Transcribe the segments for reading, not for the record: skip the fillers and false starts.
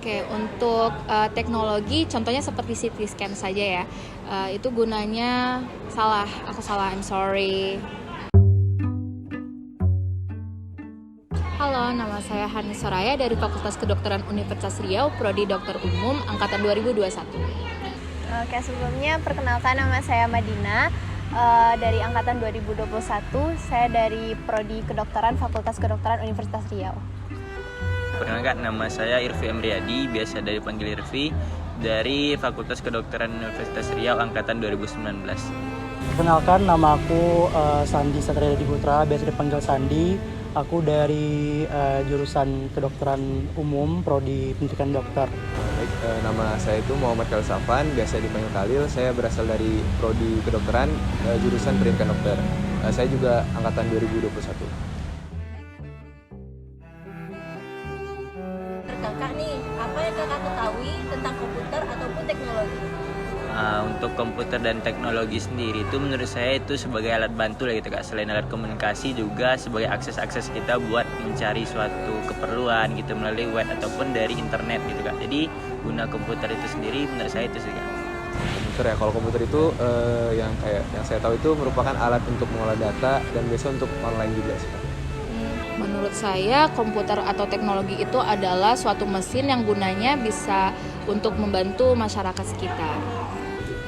Oke, untuk teknologi contohnya seperti CT scan saja ya. Itu gunanya salah, aku salah, I'm sorry. Halo, nama saya Hani Soraya dari Fakultas Kedokteran Universitas Riau, Prodi Dokter Umum, Angkatan 2021. Oke, sebelumnya perkenalkan nama saya Madina dari Angkatan 2021. Saya dari Prodi Kedokteran Fakultas Kedokteran Universitas Riau. Perkenalkan, nama saya Irfi Amriyadi, biasa dipanggil Irfi, dari Fakultas Kedokteran Universitas Riau Angkatan 2019. Perkenalkan, nama aku Sandi Satria Putra, biasa dipanggil Sandi. Aku dari jurusan Kedokteran Umum, Prodi Pendidikan Dokter. Baik, nama saya itu Muhammad Khalil Safan, biasa dipanggil Khalil. Saya berasal dari Prodi Kedokteran, jurusan Pendidikan Dokter. Saya juga angkatan 2021. Kakak nih, apa yang kakak ketahui tentang komputer ataupun teknologi? Untuk komputer dan teknologi sendiri itu menurut saya itu sebagai alat bantu lah gitu Kak. Selain alat komunikasi juga sebagai akses-akses kita buat mencari suatu keperluan gitu melalui web ataupun dari internet gitu Kak. Jadi guna komputer itu sendiri menurut saya itu sih Kak. Komputer ya, kalau komputer itu yang saya tahu itu merupakan alat untuk mengolah data dan biasa untuk online juga sih Kak. Menurut saya, komputer atau teknologi itu adalah suatu mesin yang gunanya bisa untuk membantu masyarakat sekitar.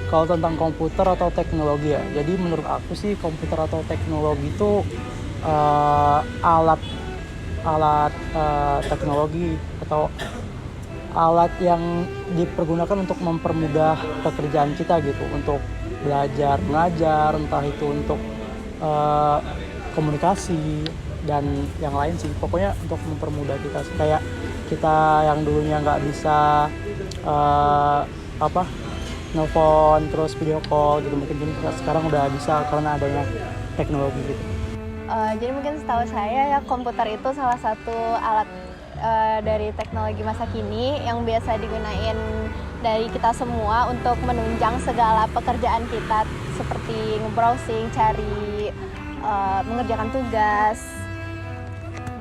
Kalau tentang komputer atau teknologi ya, jadi menurut aku sih komputer atau teknologi itu alat teknologi atau alat yang dipergunakan untuk mempermudah pekerjaan kita gitu, untuk belajar, mengajar, entah itu untuk komunikasi dan yang lain sih. Pokoknya untuk mempermudah kita, kayak kita yang dulunya nggak bisa nelfon terus video call gitu, mungkin sekarang udah bisa karena adanya teknologi gitu. Jadi mungkin setahu saya ya, komputer itu salah satu alat dari teknologi masa kini yang biasa digunain dari kita semua untuk menunjang segala pekerjaan kita, seperti nge-browsing, cari, mengerjakan tugas,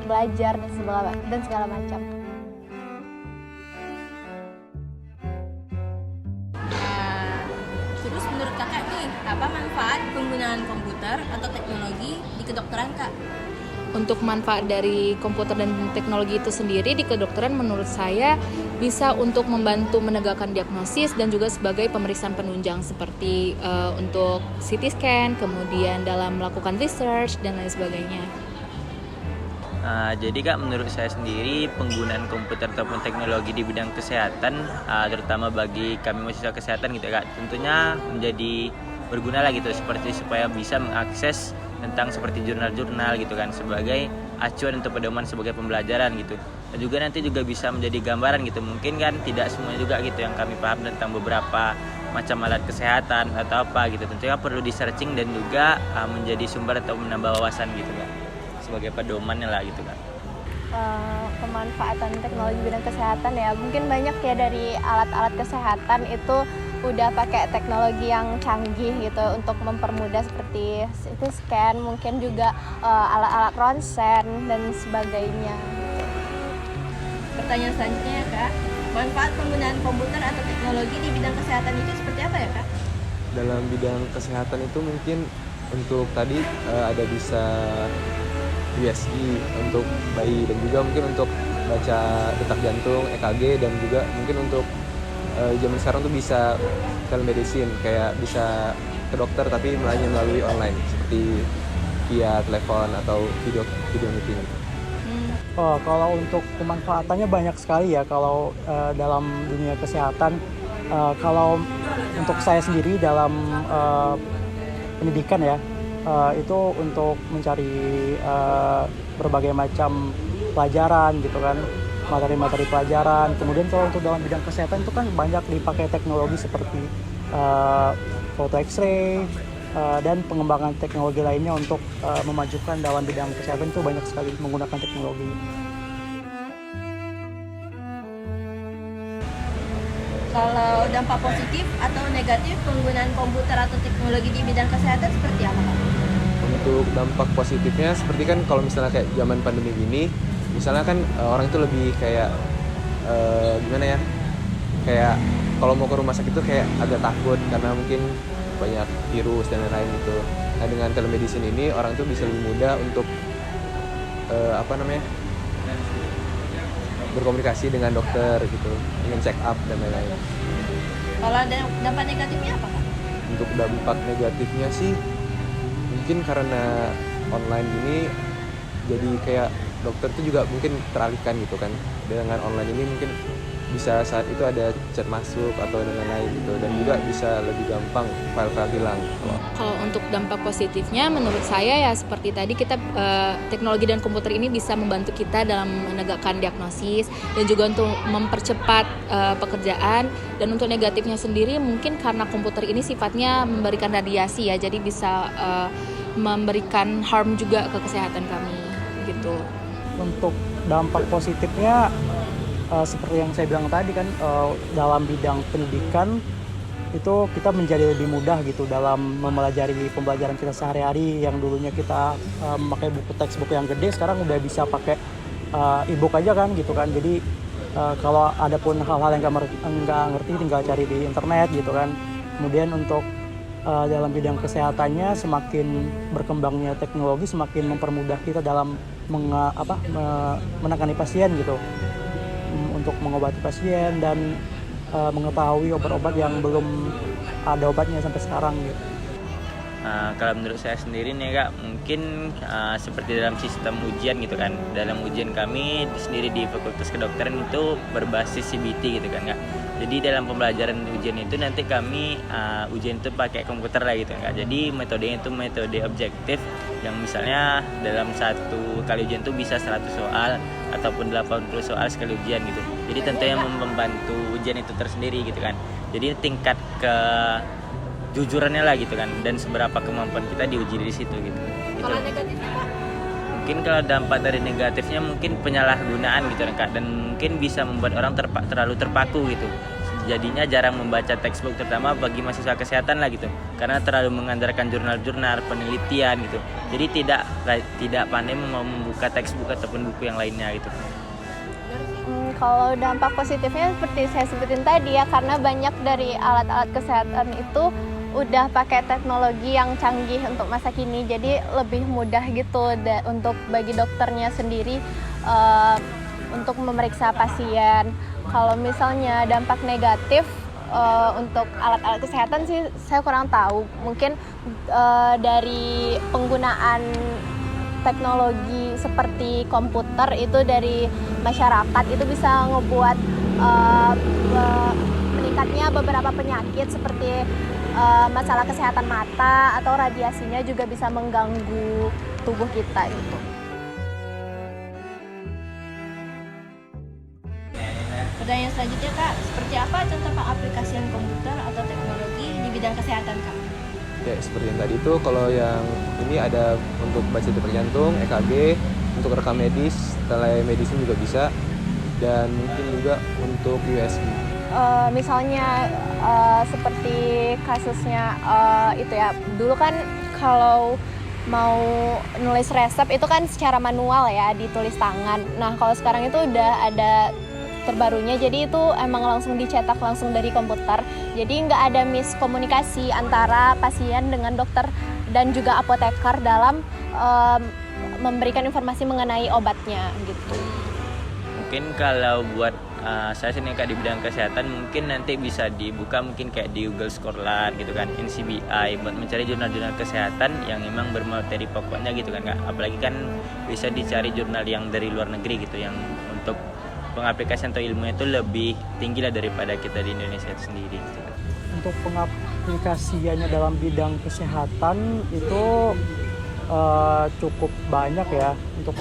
belajar dan segala macam. Terus menurut kakak nih, apa manfaat penggunaan komputer atau teknologi di kedokteran kak? Untuk manfaat dari komputer dan teknologi itu sendiri di kedokteran menurut saya bisa untuk membantu menegakkan diagnosis dan juga sebagai pemeriksaan penunjang seperti untuk CT scan, kemudian dalam melakukan research dan lain sebagainya. Jadi Kak, menurut saya sendiri penggunaan komputer ataupun teknologi di bidang kesehatan, terutama bagi kami mahasiswa kesehatan gitu Kak, tentunya menjadi berguna lah gitu, seperti supaya bisa mengakses tentang seperti jurnal-jurnal gitu kan, sebagai acuan untuk pedoman sebagai pembelajaran gitu. Dan juga nanti juga bisa menjadi gambaran gitu, mungkin kan tidak semua juga gitu yang kami paham tentang beberapa macam alat kesehatan atau apa gitu, tentunya perlu di searching dan juga menjadi sumber atau menambah wawasan gitu Kak, sebagai pedomannya lah gitu kan. Pemanfaatan teknologi bidang kesehatan ya, mungkin banyak ya, dari alat-alat kesehatan itu udah pakai teknologi yang canggih gitu untuk mempermudah, seperti CT scan, mungkin juga alat-alat ronsen dan sebagainya. Pertanyaan selanjutnya ya kak, manfaat penggunaan komputer atau teknologi di bidang kesehatan itu seperti apa ya kak? Dalam bidang kesehatan itu mungkin untuk tadi ada bisa USG untuk bayi dan juga mungkin untuk baca detak jantung, EKG, dan juga mungkin untuk zaman sekarang tuh bisa telemedicine, kayak bisa ke dokter tapi melalui online seperti via telepon atau video meeting. Kalau untuk pemanfaatannya banyak sekali ya kalau dalam dunia kesehatan. Kalau untuk saya sendiri dalam pendidikan ya, itu untuk mencari berbagai macam pelajaran gitu kan, materi-materi pelajaran. Kemudian kalau untuk dalam bidang kesehatan itu kan banyak dipakai teknologi seperti foto X-ray dan pengembangan teknologi lainnya untuk memajukan dalam bidang kesehatan, itu banyak sekali menggunakan teknologi. Kalau dampak positif atau negatif penggunaan komputer atau teknologi di bidang kesehatan seperti apa kak? Untuk dampak positifnya seperti kan kalau misalnya kayak zaman pandemi gini, misalnya kan orang itu lebih kayak gimana ya, kayak kalau mau ke rumah sakit tuh kayak agak takut karena mungkin banyak virus dan lain-lain gitu. Nah dengan telemedicine ini orang tuh bisa lebih mudah untuk berkomunikasi dengan dokter gitu, dengan check up dan lain-lain. Kalau ada dampak negatifnya apa Kak? Untuk dampak negatifnya sih mungkin karena online ini jadi kayak dokter itu juga mungkin teralihkan gitu kan. Dengan online ini mungkin bisa saat itu ada chat masuk atau dan lain-lain gitu, dan juga bisa lebih gampang file-file hilang. Kalau untuk dampak positifnya menurut saya ya seperti tadi kita teknologi dan komputer ini bisa membantu kita dalam menegakkan diagnosis dan juga untuk mempercepat pekerjaan. Dan untuk negatifnya sendiri mungkin karena komputer ini sifatnya memberikan radiasi ya, jadi bisa memberikan harm juga ke kesehatan kami gitu. Untuk dampak positifnya seperti yang saya bilang tadi kan, dalam bidang pendidikan itu kita menjadi lebih mudah gitu dalam mempelajari pembelajaran kita sehari-hari. Yang dulunya kita memakai buku textbook yang gede, sekarang udah bisa pakai e-book aja kan gitu kan. Jadi kalau ada pun hal-hal yang nggak ngerti tinggal cari di internet gitu kan. Kemudian untuk dalam bidang kesehatannya, semakin berkembangnya teknologi semakin mempermudah kita dalam menangani pasien gitu, untuk mengobati pasien dan mengetahui obat-obat yang belum ada obatnya sampai sekarang gitu. Kalau menurut saya sendiri nih Kak, mungkin seperti dalam sistem ujian gitu kan. Dalam ujian kami sendiri di Fakultas Kedokteran itu berbasis CBT gitu kan Kak. Jadi dalam pembelajaran ujian itu nanti kami ujian itu pakai komputer lah gitu kan Kak. Jadi metodenya itu metode objektif yang misalnya dalam satu kali ujian itu bisa 100 soal ataupun 80 soal sekali ujian gitu. Jadi tentunya membantu ujian itu tersendiri gitu kan. Jadi tingkat kejujurannya lah gitu kan, dan seberapa kemampuan kita diuji di situ gitu. Kalau negatifnya Kak? Mungkin kalau dampak dari negatifnya mungkin penyalahgunaan gitu kan Kak, dan mungkin bisa membuat orang terlalu terpaku gitu. Jadinya jarang membaca textbook, terutama bagi mahasiswa kesehatan lah gitu, karena terlalu mengandalkan jurnal-jurnal penelitian gitu. Jadi tidak pandai membuka textbook ataupun buku yang lainnya gitu. Kalau dampak positifnya seperti saya sebutin tadi ya, karena banyak dari alat-alat kesehatan itu udah pakai teknologi yang canggih untuk masa kini, jadi lebih mudah gitu untuk bagi dokternya sendiri untuk memeriksa pasien. Kalau misalnya dampak negatif untuk alat-alat kesehatan sih saya kurang tahu. Mungkin dari penggunaan teknologi seperti komputer itu dari masyarakat itu bisa ngebuat meningkatnya beberapa penyakit seperti masalah kesehatan mata, atau radiasinya juga bisa mengganggu tubuh kita gitu. Pertanyaan selanjutnya Kak, seperti apa contoh pengaplikasian komputer atau teknologi di bidang kesehatan Kak? Ya seperti yang tadi itu, kalau yang ini ada untuk baca detak jantung, EKG, untuk rekam medis, telemedicine juga bisa, dan mungkin juga untuk USB. Misalnya seperti kasusnya itu ya, dulu kan kalau mau nulis resep itu kan secara manual ya, ditulis tangan. Nah kalau sekarang itu udah ada terbarunya, jadi itu emang langsung dicetak langsung dari komputer, jadi nggak ada miskomunikasi antara pasien dengan dokter dan juga apoteker dalam memberikan informasi mengenai obatnya gitu. Mungkin kalau buat saya sini Kak di bidang kesehatan, mungkin nanti bisa dibuka mungkin kayak di Google Scholar gitu kan, NCBI, buat mencari jurnal-jurnal kesehatan yang memang bermateri pokoknya gitu kan Kak. Apalagi kan bisa dicari jurnal yang dari luar negeri gitu, yang untuk pengaplikasian atau ilmunya itu lebih tinggi lah daripada kita di Indonesia itu sendiri gitu. Untuk pengaplikasiannya dalam bidang kesehatan itu cukup banyak ya. Untuk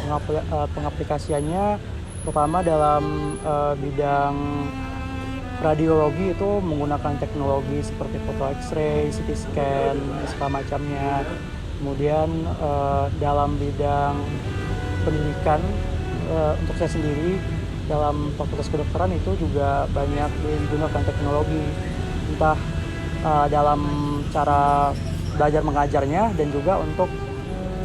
pengaplikasiannya, terutama dalam bidang radiologi itu menggunakan teknologi seperti foto X-ray, CT scan, segala macamnya. Kemudian dalam bidang pendidikan, untuk saya sendiri dalam Fakultas Kedokteran itu juga banyak digunakan teknologi, entah dalam cara belajar mengajarnya dan juga untuk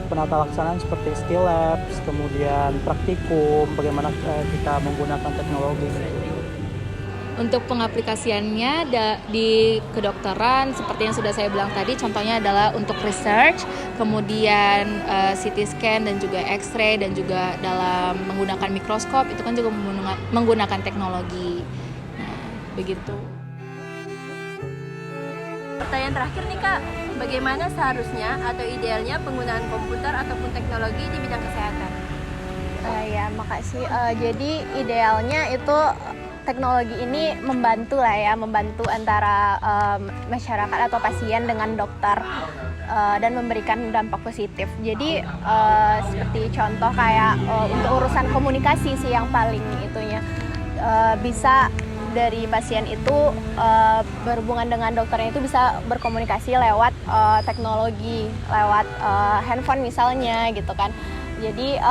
penata laksanaan seperti skill labs, kemudian praktikum, bagaimana kita menggunakan teknologi. Untuk pengaplikasiannya di kedokteran seperti yang sudah saya bilang tadi, contohnya adalah untuk research, kemudian CT scan dan juga X-ray, dan juga dalam menggunakan mikroskop itu kan juga menggunakan teknologi. Nah, begitu. Pertanyaan terakhir nih Kak, bagaimana seharusnya atau idealnya penggunaan komputer ataupun teknologi di bidang kesehatan? Ya, makasih. Jadi idealnya itu teknologi ini membantu lah ya, membantu antara masyarakat atau pasien dengan dokter dan memberikan dampak positif. Jadi seperti contoh kayak untuk urusan komunikasi sih yang paling itunya bisa dari pasien itu berhubungan dengan dokternya itu bisa berkomunikasi lewat teknologi, lewat handphone misalnya gitu kan. Jadi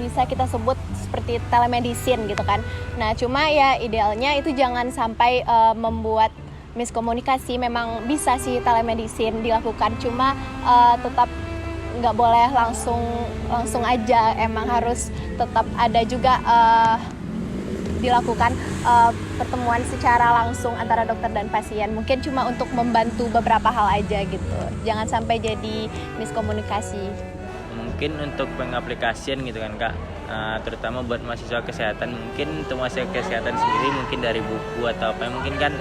bisa kita sebut seperti telemedicine gitu kan. Nah cuma ya idealnya itu jangan sampai membuat miskomunikasi. Memang bisa sih telemedicine dilakukan, cuma tetap nggak boleh langsung aja. Emang harus tetap ada juga dilakukan pertemuan secara langsung antara dokter dan pasien. Mungkin cuma untuk membantu beberapa hal aja gitu. Jangan sampai jadi miskomunikasi. Mungkin untuk pengaplikasian gitu kan Kak, terutama buat mahasiswa kesehatan, mungkin untuk mahasiswa kesehatan sendiri mungkin dari buku atau apa mungkin kan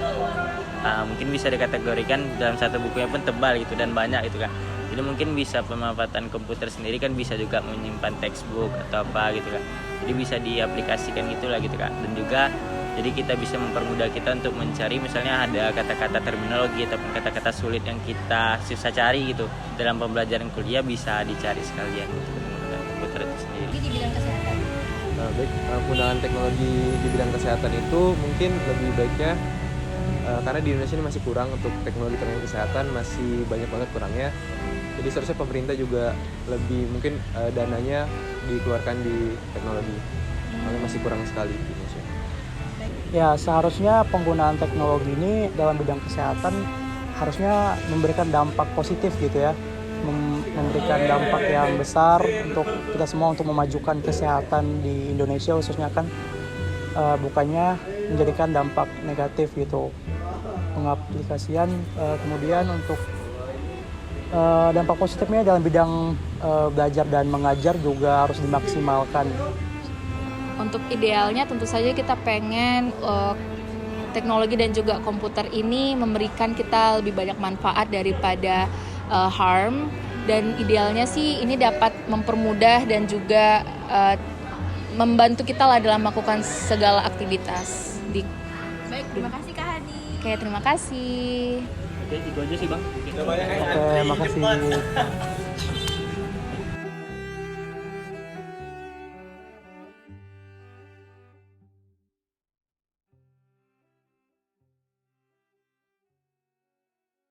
mungkin bisa dikategorikan dalam satu bukunya pun tebal gitu dan banyak gitu kan. Jadi mungkin bisa pemanfaatan komputer sendiri kan bisa juga menyimpan textbook atau apa gitu kan. Jadi bisa diaplikasikan gitulah gitu Kak. Dan juga jadi kita bisa mempermudah kita untuk mencari misalnya ada kata-kata terminologi ataupun kata-kata sulit yang kita susah cari gitu. Dalam pembelajaran kuliah bisa dicari sekalian gitu menggunakan komputer itu sendiri. Di bidang kesehatan. Baik, penggunaan teknologi di bidang kesehatan itu mungkin lebih baiknya karena di Indonesia ini masih kurang untuk teknologi kesehatan, masih banyak banget kurangnya. Jadi seharusnya pemerintah juga lebih mungkin dananya dikeluarkan di teknologi, karena masih kurang sekali di Indonesia. Ya, seharusnya penggunaan teknologi ini dalam bidang kesehatan harusnya memberikan dampak positif gitu ya. Memberikan dampak yang besar untuk kita semua untuk memajukan kesehatan di Indonesia khususnya kan, bukannya menjadikan dampak negatif gitu. Pengaplikasian kemudian untuk dampak positifnya dalam bidang belajar dan mengajar juga harus dimaksimalkan. Untuk idealnya tentu saja kita pengen teknologi dan juga komputer ini memberikan kita lebih banyak manfaat daripada harm, dan idealnya sih ini dapat mempermudah dan juga membantu kita lah dalam melakukan segala aktivitas. Baik, terima kasih Kak Hani. Oke, terima kasih. Oke, itu aja sih Bang. Oke, makasih.